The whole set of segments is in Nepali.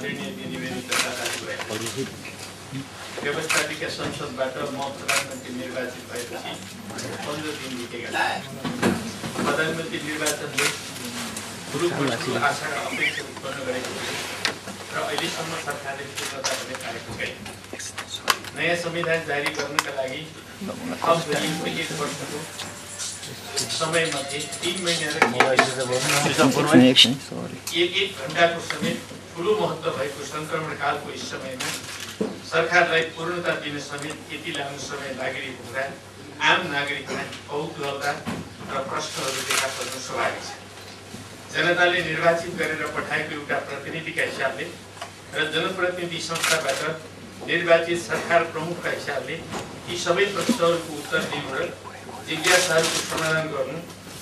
आदरणीय दिदीबहिनी तथा दाजुभाइ, व्यवस्थापिका संसदबाट म प्रधानमन्त्री निर्वाचित भएपछि 15 दिन बितेका छन्। प्रधानमन्त्री निर्वाचनले ठुलो आशा र अपेक्षा उत्पन्न गरेको थियो र अहिलेसम्म सरकारले पूर्णता हुने पाएको छैन। नयाँ संविधान जारी गर्नका लागि थप गरिएको 1 वर्षको समयमध्ये 3 महिना र 1 घण्टाको समय ठुलो महत्त्व भएको सङ्क्रमणकालको यस समयमा सरकारलाई पूर्णता दिन समेत यति लामो समय लागेको हुँदा आम नागरिकमा कौतूहलता र प्रश्नहरू देखा पर्न स्वाभाविक छ। जनताले निर्वाचित गरेर पठाएको एउटा प्रतिनिधिका हिसाबले र जनप्रतिनिधि संस्थाबाट निर्वाचित सरकार प्रमुखका हिसाबले यी सबै प्रश्नहरूको उत्तर दिनु र जिज्ञासाहरूको समाधान गर्नु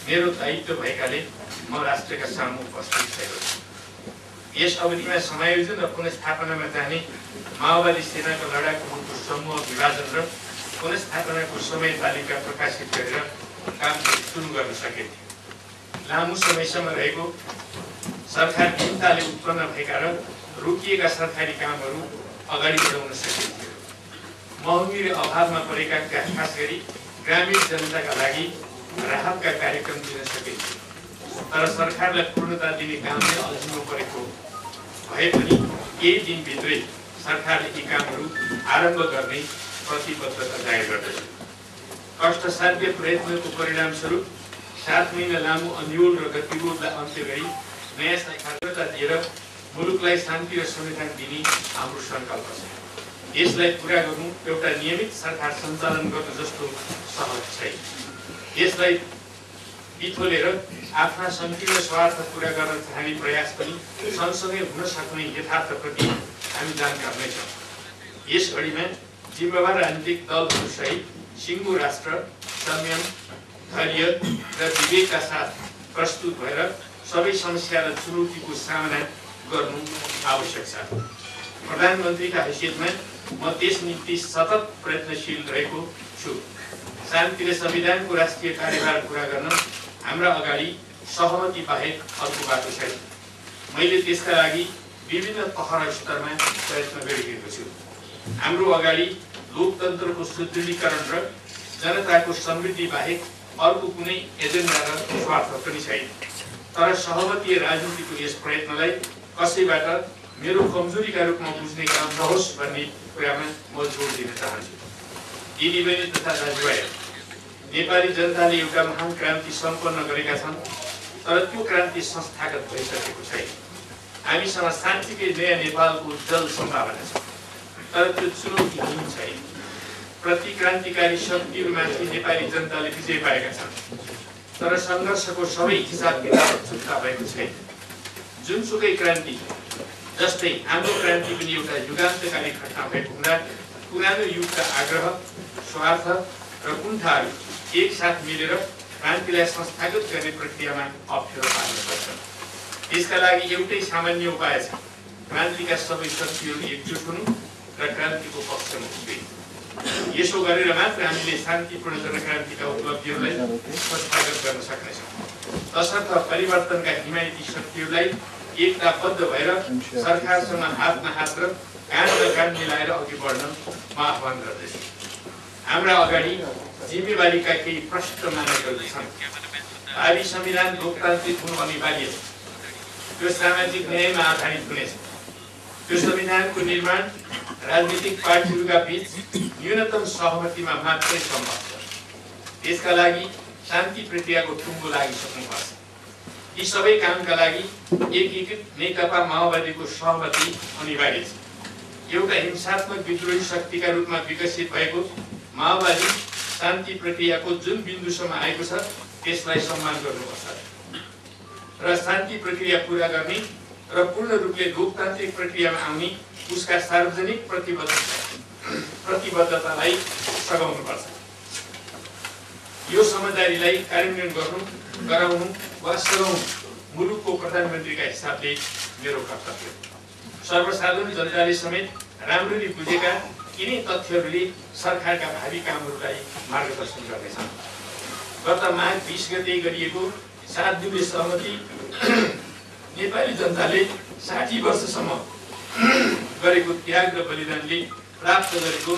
मेरो दायित्व भएकाले म राष्ट्रका सामु उपस्थित भएको छु। यस अवधिमा समायोजन र पुनस्थापनामा जाने माओवादी सेनाका लडाकुहरूको समूह विभाजन र पुनस्थापनाको समय तालिका प्रकाशित गरेर काम सुरु गर्न सकेथे। लामो समयसम्म रहेको सरकार चिन्ताले उत्पन्न भएका र रोकिएका सरकारी कामहरू अगाडि बढाउन सकिन्थ्यो। महँगी र अभावमा परेका खास गरी ग्रामीण जनताका लागि राहतका कार्यक्रम दिन सकिन्थ्यो। तर सरकारलाई पूर्णता दिने कामले अल्झिनु परेको भए पनि केही दिनभित्रै सरकारले यी कामहरू आरम्भ गर्ने प्रतिबद्धता जाहेर गर्दछ। कष्टसाध्य प्रयत्नको परिणामस्वरूप 7 महिना लामो अन्यल र गतिरोधलाई अन्त्य गरी नयाँ सरकारता दिएर मुलुकलाई शान्ति र संविधान दिने हाम्रो सङ्कल्प छ। यसलाई पुरा गर्नु एउटा नियमित सरकार सञ्चालन गर्न जस्तो सहज छैन। यसलाई बिथोलेर आफ्ना संकीर्ण स्वार्थ पुरा गर्न चाहने प्रयास पनि सँगसँगै हुन सक्ने यथार्थप्रति हामी जानकार नै छौँ। यस घडीमा जिम्मेवार राजनीतिक दलहरूसहित सिङ्गो राष्ट्र संयम, धैर्य र विवेकका साथ प्रस्तुत भएर सबै समस्या र चुनौतीको सामना गर्नु आवश्यक छ। प्रधानमन्त्रीका हैसियतमा म त्यस निम्ति सतत प्रयत्नशील रहेको छु। शान्ति र संविधानको राष्ट्रिय कार्यभार पुरा गर्न हाम्रा अगाडि सहमति बाहेक अर्को बाटो छैन। मैले त्यसका लागि विभिन्न तह र स्तरमा प्रयत्न गरिरहेको छु। हाम्रो अगाडि लोकतन्त्रको सुदृढीकरण र जनताको समृद्धि बाहेक अर्को कुनै एजेन्डा र स्वार्थ पनि छैन। तर सहमति राजनीतिको यस प्रयत्नलाई कसैबाट मेरो कमजोरीका रूपमा बुझ्ने काम नहोस् भन्ने कुरामा म जोड दिन चाहन्छु। दिदीबहिनी तथा दाजुभाइ, नेपाली जनताले एउटा महान क्रान्ति सम्पन्न गरेका छन्, तर त्यो क्रान्ति संस्थागत भइसकेको छैन। हामीसँग साँच्चीकै नयाँ नेपालको उज्जवल सम्भावना छ, तर त्यो चुनौतीहीन छैन। प्रतिक्रान्तिकारी शक्तिहरूमाथि नेपाली जनताले विजय पाएका छन्, तर सङ्घर्षको सबै हिसाब किताब चुक्ता भएको छैन। जुनसुकै क्रान्ति जस्तै हाम्रो क्रान्ति पनि एउटा युगान्तकारी घटना भएको हुँदा पुरानो युगका आग्रह, स्वार्थ र कुण्ठाहरू एकसाथ मिलेर क्रान्तिलाई संस्थागत गर्ने प्रक्रियामा अप्ठ्यारो पार्नुपर्छ। यसका लागि एउटै सामान्य उपाय छ, क्रान्तिका सबै शक्तिहरू एकजुट हुनु र क्रान्तिको पक्षमा उभिनु। यसो गरेर मात्र हामीले शान्तिपूर्ण जनक्रान्तिका उपलब्धिहरूलाई संस्थागत गर्न सक्नेछौँ। तसर्थ परिवर्तनका हिमायती शक्तिहरूलाई एकताबद्ध भएर सरकारसँग हातमा हात र काँधमा काँध मिलाएर अघि बढ्न म आह्वान गर्दछु। हाम्रा अगाडि जिम्मेवारीका केही प्रष्ट मानकहरू छन्। भावी संविधान लोकतान्त्रिक हुनु अनिवार्य छ। त्यो सामाजिक न्यायमा आधारित हुनेछ। त्यो संविधानको निर्माण राजनीतिक पार्टीहरूका बीच न्यूनतम सहमतिमा मात्रै सम्भव छ। यसका लागि शान्ति प्रक्रियाको टुङ्गो लागिसक्नुपर्छ। यी सबै कामका लागि एकीकृत नेकपा माओवादीको सहमति अनिवार्य छ। एउटा हिंसात्मक विद्रोही शक्तिका रूपमा विकसित भएको माओवादी शान्ति प्रक्रियाको जुन बिन्दुसम्म आएको छ त्यसलाई सम्मान गर्नुपर्छ र शान्ति प्रक्रिया पुरा गर्ने र पूर्ण रूपले लोकतान्त्रिक प्रक्रियामा आउने उसका सार्वजनिक प्रतिबद्धतालाई सघाउनुपर्छ। यो समझदारीलाई कार्यान्वयन गराउनु वा सघाउनु मुलुकको प्रधानमन्त्रीका हिसाबले मेरो कर्तव्य। सर्वसाधारण जनताले समेत राम्ररी बुझेका यिनै तथ्यहरूले सरकारका भावी कामहरूलाई मार्गदर्शन गर्नेछन्। गत माघ 20 गते गरिएको 7 दिने सहमति नेपाली जनताले 60 वर्षसम्म गरेको त्याग र बलिदानले प्राप्त गरेको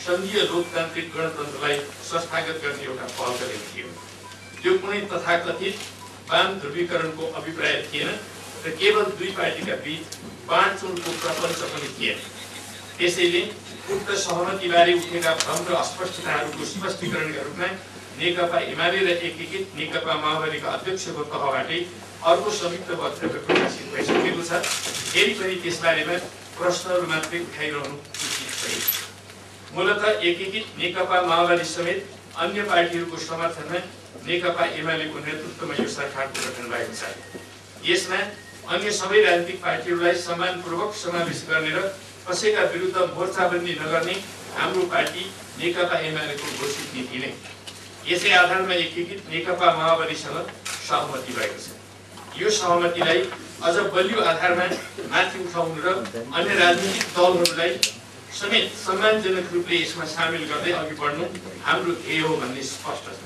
सङ्घीय लोकतान्त्रिक गणतन्त्रलाई संस्थागत गर्ने एउटा पहल गरेको थियो। त्यो कुनै तथाकथित वाम ध्रुवीकरणको अभिप्राय थिएन र केवल दुई पार्टीका बीच बाँडचुँडको प्रपञ्च पनि थिएन। त्यसैले उक्त सहमतिबारे उठेका भ्रम र अस्पष्टताहरूको स्पष्टीकरणका रूपमा नेकपा एमाले र एकीकृत नेकपा माओवादीका अध्यक्षको तहबाटै अर्को संयुक्त वक्तव्य प्रकाशित भइसकेको छ। फेरि पनि त्यसबारेमा प्रश्नहरू मात्रै उठाइरहनु उचित छैन। मूलतः एकीकृत नेकपा माओवादी समेत अन्य पार्टीहरूको समर्थनमा नेकपा एमालेको नेतृत्वमा यो सरकारको गठन भएको छ। यसमा अन्य सबै राजनीतिक पार्टीहरूलाई सम्मानपूर्वक समावेश गर्ने र कसैका विरुद्ध मोर्चाबन्दी नगर्ने हाम्रो पार्टी नेकपा एमालेको घोषित नीति नै। यसै आधारमा एकीकृत नेकपा माओवादीसँग सहमति भएको छ। यो सहमतिलाई अझ बलियो आधारमा माथि उठाउनु र अन्य राजनीतिक दलहरूलाई समेत सम्मानजनक रूपले यसमा सामेल गर्दै अघि बढ्नु हाम्रो ध्येय हो भन्ने स्पष्ट छ।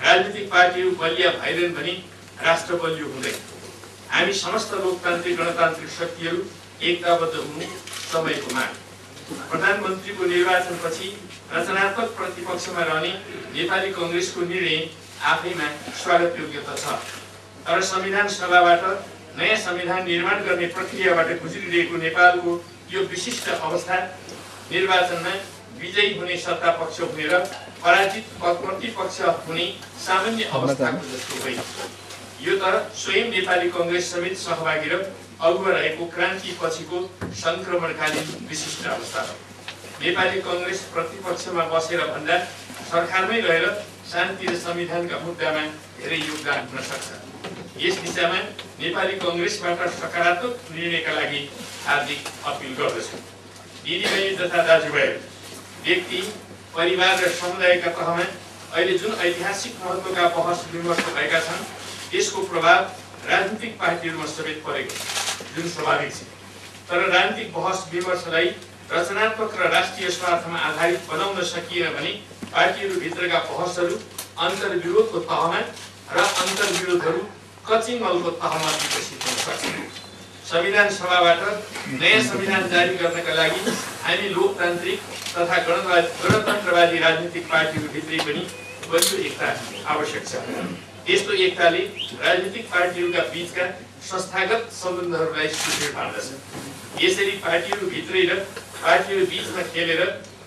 राजनीतिक पार्टीहरू बलिया भएनन् भने राष्ट्र बलियो हुँदैन। हामी समस्त लोकतान्त्रिक गणतान्त्रिक शक्तिहरू एकताबद्ध हुनु समयको माग। प्रधानमन्त्रीको निर्वाचनपछि रचनात्मक प्रतिपक्षमा रहने नेपाली कङ्ग्रेसको निर्णय आफैमा स्वागत योग्यता छ। तर संविधान सभाबाट नयाँ संविधान निर्माण गर्ने प्रक्रियाबाट गुज्रिरहेको नेपालको यो विशिष्ट अवस्था निर्वाचनमा विजयी हुने सत्ता पक्ष हुने र पराजित प्रतिपक्ष हुने सामान्य अवस्थाको जस्तो होइन। यो त स्वयं नेपाली कङ्ग्रेस समेत सहभागी र अगुवा रहेको क्रान्ति पछिको सङ्क्रमणकालीन विशिष्ट अवस्था हो। नेपाली कङ्ग्रेस प्रतिपक्षमा बसेर भन्दा सरकारमै रहेर शान्ति र संविधानका मुद्दामा धेरै योगदान हुन सक्छ। यस दिशामा नेपाली कङ्ग्रेसबाट सकारात्मक निर्णयका लागि हार्दिक अपिल गर्दछु। दिदीबहिनी तथा दाजुभाइहरू, व्यक्ति, परिवार र समुदायका तहमा अहिले जुन ऐतिहासिक महत्त्वका बहस विमर्श भएका छन् त्यसको प्रभाव राजनीतिक पार्टीहरूमा समेत परेको छ, जुन स्वाभाविक छ। तर राजनीतिक बहस विमर्शलाई रचनात्मक र राष्ट्रिय स्वार्थमा आधारित बनाउन सकिएन भने पार्टीहरूभित्रका बहसहरू अन्तर्विरोधको तहमा र अन्तर्विरोधहरू कचिमलको तहमा विकसित हुन सक्छ। संविधान सभाबाट नयाँ संविधान जारी गर्नका लागि हामी लोकतान्त्रिक तथा गणतन्त्रवादी राजनीतिक पार्टीहरूभित्रै पनि बलियो एकता आवश्यक छ। यस्तो एकताले राजनीतिक पार्टीहरूका बीचका संस्थागत सम्बन्धहरूलाई सुदृढ पार्दछ। यसरी पार्टीहरूभित्रै र पार्टीहरू बीचमा खेलेर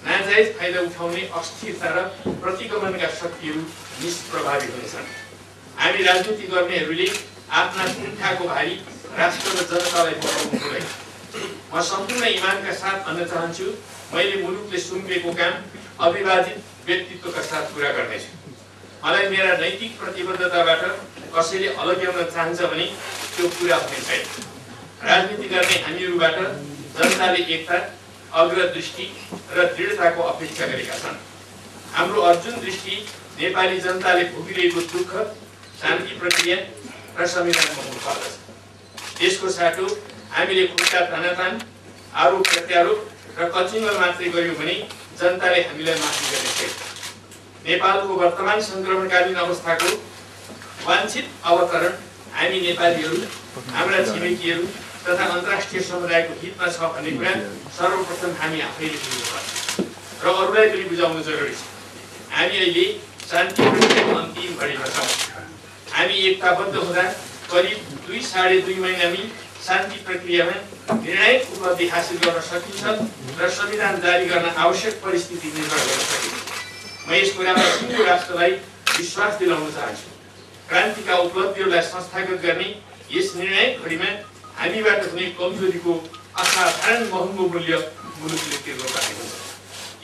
नाजायज फाइदा उठाउने अस्थिरता र प्रतिगमनका शक्तिहरू निष्प्रभावी हुनेछन्। हामी राजनीति गर्नेहरूले आफ्ना कुण्ठाको भारी राष्ट्र र जनतालाई बताउनु हुँदैन। म सम्पूर्ण इमानका साथ भन्न चाहन्छु, मैले मुलुकले सुम्पेको काम अविभाजित व्यक्तित्वका साथ पुरा गर्नेछु। मलाई मेरा नैतिक प्रतिबद्धताबाट कसैले अलग्याउन चाहन्छ भने त्यो पुरा हुने छैन। राजनीति गर्ने हामीहरूबाट जनताले एकता, अग्रदृष्टि र दृढताको अपेक्षा गरेका छन्। हाम्रो अर्जुन दृष्टि नेपाली जनताले भोगिरहेको दुःख, शान्ति प्रक्रिया र संविधानमा हुनुपर्दछ। त्यसको साटो हामीले खुट्टा तानातान, आरोप प्रत्यारोप र कचिङ्गल मात्रै गर्यौँ भने जनताले हामीलाई माफी गर्ने छैन। नेपालको वर्तमान सङ्क्रमणकालीन अवस्थाको वाञ्छित अवतरण हामी नेपालीहरू, हाम्रा छिमेकीहरू तथा अन्तर्राष्ट्रिय समुदायको हितमा छ भन्ने कुरा सर्वप्रथम हामी आफैले बुझ्नुपर्छ र अरूलाई पनि बुझाउनु जरुरी छ। हामी अहिले शान्ति प्रक्रियाको अन्तिम घडीमा छौँ। हामी एकताबद्ध हुँदा करिब 2-2.5 महिनामै शान्ति प्रक्रियामा निर्णायक उपलब्धि हासिल गर्न सकिन्छ र संविधान जारी गर्न आवश्यक परिस्थिति निर्माण गर्न सकिन्छ। म यस कुरामा सिङ्गो राष्ट्रलाई विश्वास दिलाउन चाहन्छु। क्रान्तिका उपलब्धिहरूलाई संस्थागत गर्ने यस निर्णायक घडीमा हामीबाट हुने कमजोरीको असाधारण महँगो मूल्य मुलुकले तिर्न पाएको छ।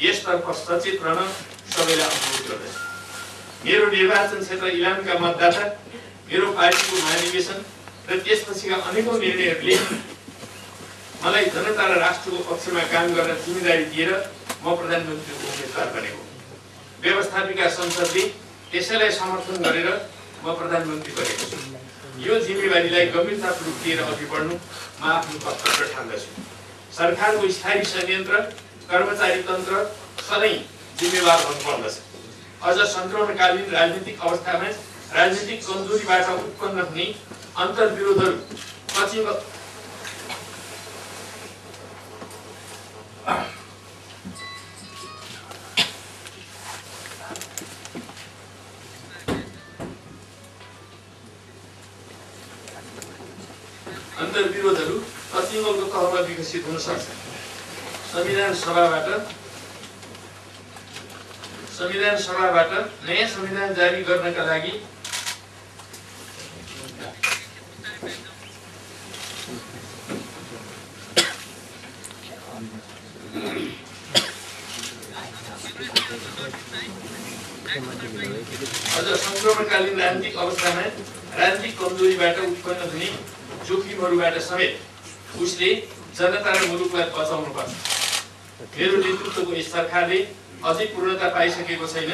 यसतर्फ सचेत रहन सबैलाई अनुरोध गर्दछु। मेरो निर्वाचन क्षेत्र इलामका मतदाता, मेरो पार्टीको महाधिवेशन र त्यसपछिका अनेकौं निर्णयहरूले मलाई जनता र राष्ट्रको पक्षमा काम गर्न जिम्मेदारी दिएर म प्रधानमन्त्रीको उम्मेदवार बनेको। व्यवस्थापिका संसदले त्यसैलाई समर्थन गरेर म प्रधानमन्त्री बनेको छु। यो जिम्मेवारीलाई गम्भीरतापूर्वक लिएर अघि बढ्नु म आफ्नो कर्तव्य ठान्दछु। सरकारको स्थायी संयन्त्र, कर्मचारी तन्त्र सधैँ जिम्मेवार हुनुपर्दछ। अझ सङ्क्रमणकालीन राजनीतिक अवस्थामा राजनीतिक कमजोरीबाट उत्पन्न हुने अन्तर्विरोधहरू अन्तर्विरोधहरू अतिमलको तहमा विकसित हुन सक्छ। संविधान सभाबाट नयाँ संविधान जारी गर्नका लागि अझ संक्रमणकालीन राजनीतिक अवस्थामा राजनीतिक कमजोरीबाट उत्पन्न हुने जोखिमहरूबाट समेत उसले जनता र मुलुकलाई बचाउनु पर्छ। मेरो नेतृत्वको यस सरकारले अझै पूर्णता पाइसकेको छैन।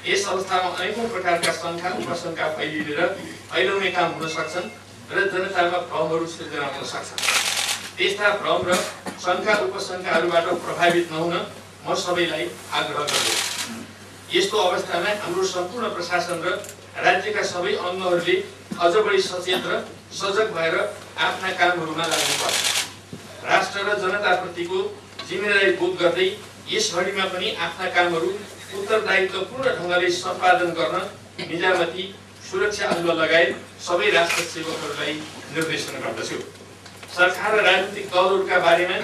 यस अवस्थामा अनेकौं प्रकारका शङ्का उपशङ्का फैलाउने काम हुन सक्छन् र जनतामा भ्रमहरू सृजना हुन सक्छन्। त्यस्ता भ्रम र शङ्का उपशङ्काहरूबाट प्रभावित नहुन म सबैलाई आग्रह गर्दछु। यस्तो अवस्थामा हाम्रो सम्पूर्ण प्रशासन र राज्यका सबै अङ्गहरूले अझ बढी सचेत र सजग भएर आफ्ना कामहरूमा लाग्नुपर्छ। राष्ट्र र जनताप्रतिको जिम्मेदारी बोध गर्दै यस घडीमा पनि आफ्ना कामहरू उत्तरदायित्वपूर्ण ढङ्गले सम्पादन गर्न निजामती सुरक्षा अङ्ग लगायत सबै राष्ट्र सेवकहरूलाई निर्देशन गर्दछु। सरकार र राजनीतिक दलहरूका बारेमा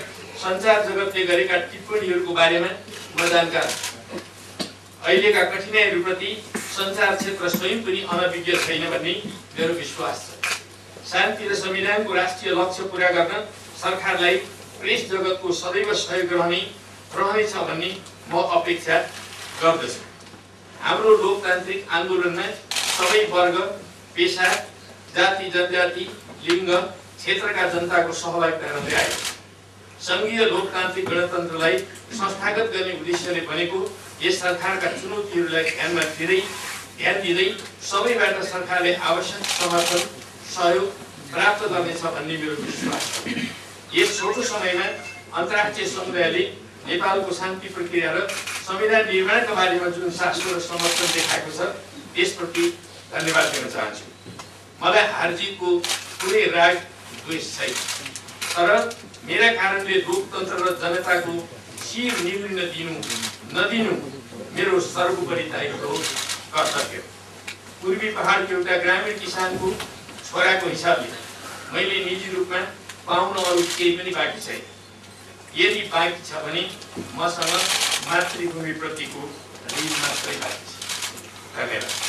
सञ्चार जगतले गरेका टिप्पणीहरूको बारेमा म जानकार। अहिलेका कठिनाइहरूप्रति सञ्चार क्षेत्र स्वयं पनि अनभिज्ञ छैन भन्ने मेरो विश्वास छ। शान्ति र संविधानको राष्ट्रिय लक्ष्य पूरा गर्न सरकारलाई प्रेस जगतको सदैव सहयोग रहनेछ भन्ने म अपेक्षा गर्दछु। हाम्रो लोकतान्त्रिक आन्दोलनमा सबै वर्ग, पेशा, जाति जनजाति, लिङ्ग, क्षेत्रका जनताको सहभागिता रहँदै आयो। सङ्घीय लोकतान्त्रिक गणतन्त्रलाई संस्थागत गर्ने उद्देश्यले बनेको यस सरकारका चुनौतीहरूलाई ध्यान दिँदै सबैबाट सरकारले आवश्यक समर्थन सहयोग प्राप्त गर्नेछ भन्ने मेरो विश्वास छ। यस छोटो समयमा अन्तर्राष्ट्रिय समुदायले नेपालको शान्ति प्रक्रिया र संविधान निर्माणका बारेमा जुन साहस र समर्थन देखाएको छ त्यसप्रति धन्यवाद दिन चाहन्छु। मलाई हारजितको कुनै राग द्वेष छैन, तर मेरा कारणले लोकतन्त्र र जनताको शिर निहुन नदिनु मेरो सर्वोपरि दायित्व हो, कर्तव्य। पूर्वी पहाडको एउटा ग्रामीण किसानको छोराको हिसाबले मैले निजी रूपमा पाउन अरू केही पनि बाँकी छैन। यदि बाँकी छ भने मसँग मातृभूमिप्रतिको ऋण मात्रै बाँकी छ। धन्यवाद।